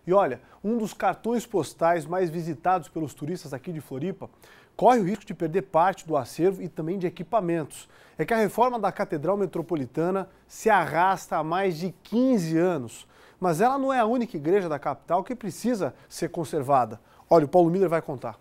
E olha, um dos cartões postais mais visitados pelos turistas aqui de Floripa corre o risco de perder parte do acervo e também de equipamentos. É que a reforma da Catedral Metropolitana se arrasta há mais de 15 anos. Mas ela não é a única igreja da capital que precisa ser conservada. Olha, o Paulo Miller vai contar.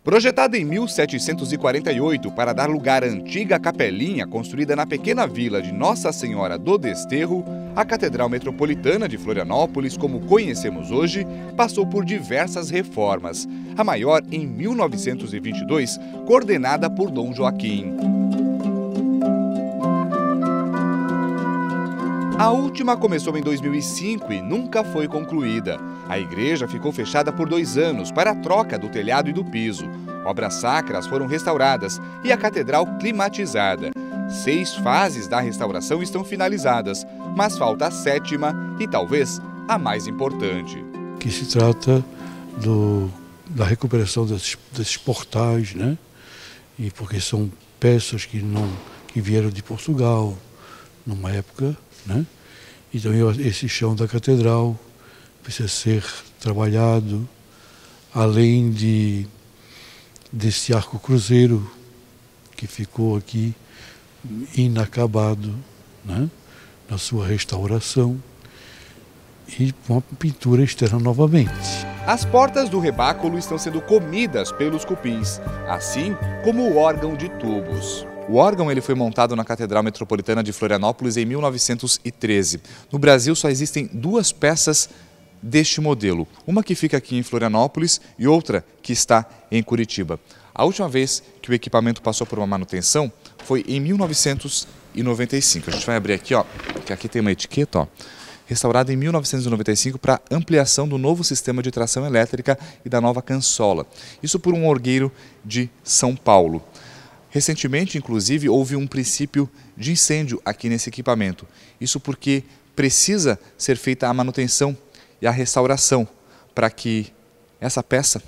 Projetada em 1748 para dar lugar à antiga capelinha construída na pequena vila de Nossa Senhora do Desterro, a Catedral Metropolitana de Florianópolis, como conhecemos hoje, passou por diversas reformas. A maior em 1922, coordenada por Dom Joaquim. A última começou em 2005 e nunca foi concluída. A igreja ficou fechada por 2 anos para a troca do telhado e do piso. Obras sacras foram restauradas e a catedral climatizada. 6 fases da restauração estão finalizadas, mas falta a 7ª e talvez a mais importante. Que se trata da recuperação desses portais, né? E porque são peças que vieram de Portugal numa época, né? Então esse chão da catedral precisa ser trabalhado, além desse arco cruzeiro que ficou aqui inacabado, né? Na sua restauração, e com a pintura externa novamente. As portas do rebáculo estão sendo comidas pelos cupins, assim como o órgão de tubos. O órgão ele foi montado na Catedral Metropolitana de Florianópolis em 1913. No Brasil só existem 2 peças deste modelo, uma que fica aqui em Florianópolis e outra que está em Curitiba. A última vez que o equipamento passou por uma manutenção foi em 1995. A gente vai abrir aqui, ó, que aqui tem uma etiqueta, ó, restaurada em 1995 para ampliação do novo sistema de tração elétrica e da nova cansola. Isso por um orgueiro de São Paulo. Recentemente, inclusive, houve um princípio de incêndio aqui nesse equipamento. Isso porque precisa ser feita a manutenção e a restauração para que essa peça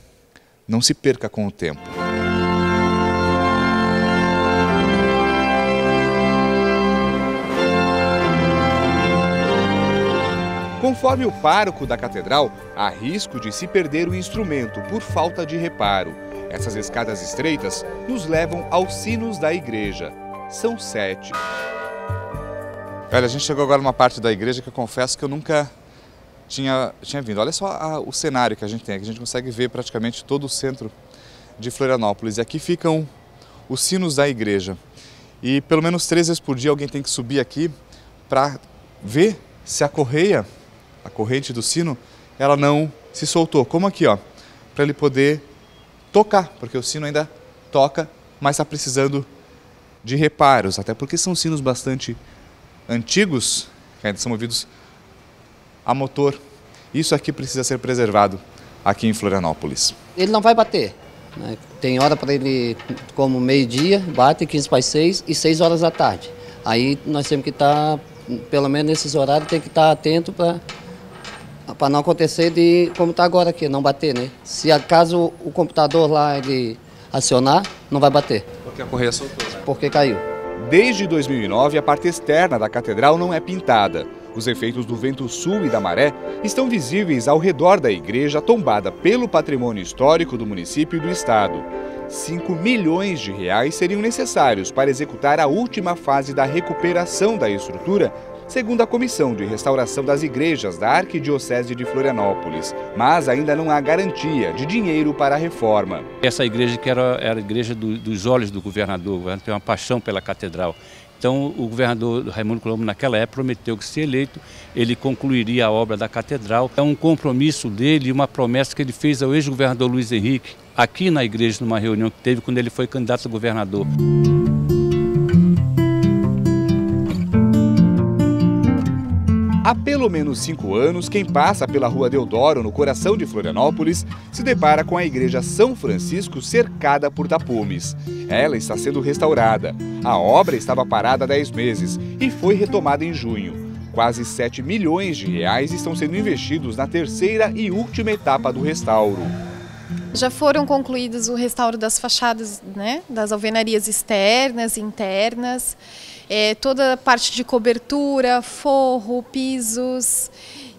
não se perca com o tempo. Conforme o pároco da catedral, há risco de se perder o instrumento por falta de reparo. Essas escadas estreitas nos levam aos sinos da igreja. São 7. Olha, a gente chegou agora numa parte da igreja que eu confesso que eu nunca tinha vindo. Olha só o cenário que a gente tem aqui. A gente consegue ver praticamente todo o centro de Florianópolis. E aqui ficam os sinos da igreja. E pelo menos 3 vezes por dia alguém tem que subir aqui para ver se a corrente do sino, ela não se soltou. Como aqui, ó, para ele poder tocar, porque o sino ainda toca, mas está precisando de reparos, até porque são sinos bastante antigos, que ainda são movidos a motor. Isso aqui precisa ser preservado aqui em Florianópolis. Ele não vai bater, né? Tem hora para ele, como meio-dia, bate 15 para as 6 e 6 horas da tarde. Aí nós temos que estar, pelo menos nesses horários, tem que estar atento para não acontecer de como está agora aqui, não bater, né? Se acaso o computador lá ele acionar, não vai bater. Porque a correia soltou, né? Porque caiu. Desde 2009, a parte externa da catedral não é pintada. Os efeitos do vento sul e da maré estão visíveis ao redor da igreja tombada pelo patrimônio histórico do município e do estado. 5 milhões de reais seriam necessários para executar a última fase da recuperação da estrutura, segundo a Comissão de Restauração das Igrejas da Arquidiocese de Florianópolis. Mas ainda não há garantia de dinheiro para a reforma. Essa igreja que era a igreja dos olhos do governador, o governador tem uma paixão pela catedral. Então o governador Raimundo Colombo naquela época prometeu que, se eleito, ele concluiria a obra da catedral. É um compromisso dele e uma promessa que ele fez ao ex-governador Luiz Henrique, aqui na igreja, numa reunião que teve quando ele foi candidato a governador. Há pelo menos 5 anos, quem passa pela Rua Deodoro, no coração de Florianópolis, se depara com a Igreja São Francisco cercada por tapumes. Ela está sendo restaurada. A obra estava parada há 10 meses e foi retomada em junho. Quase 7 milhões de reais estão sendo investidos na 3ª e última etapa do restauro. Já foram concluídos o restauro das fachadas, né, das alvenarias externas e internas, toda a parte de cobertura, forro, pisos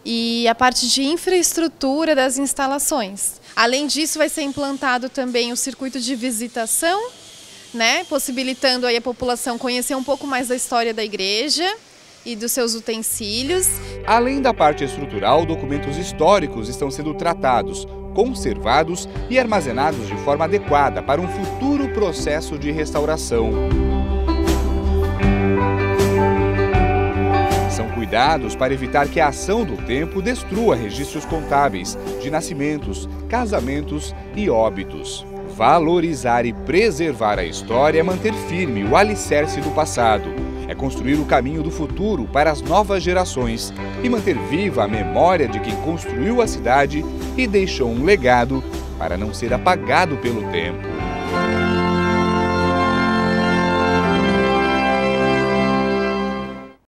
e a parte de infraestrutura das instalações. Além disso, vai ser implantado também o circuito de visitação, né, possibilitando aí a população conhecer um pouco mais da história da igreja e dos seus utensílios. Além da parte estrutural, documentos históricos estão sendo tratados, conservados e armazenados de forma adequada para um futuro processo de restauração. São cuidados para evitar que a ação do tempo destrua registros contábeis de nascimentos, casamentos e óbitos. Valorizar e preservar a história é manter firme o alicerce do passado. É construir o caminho do futuro para as novas gerações e manter viva a memória de quem construiu a cidade e deixou um legado para não ser apagado pelo tempo.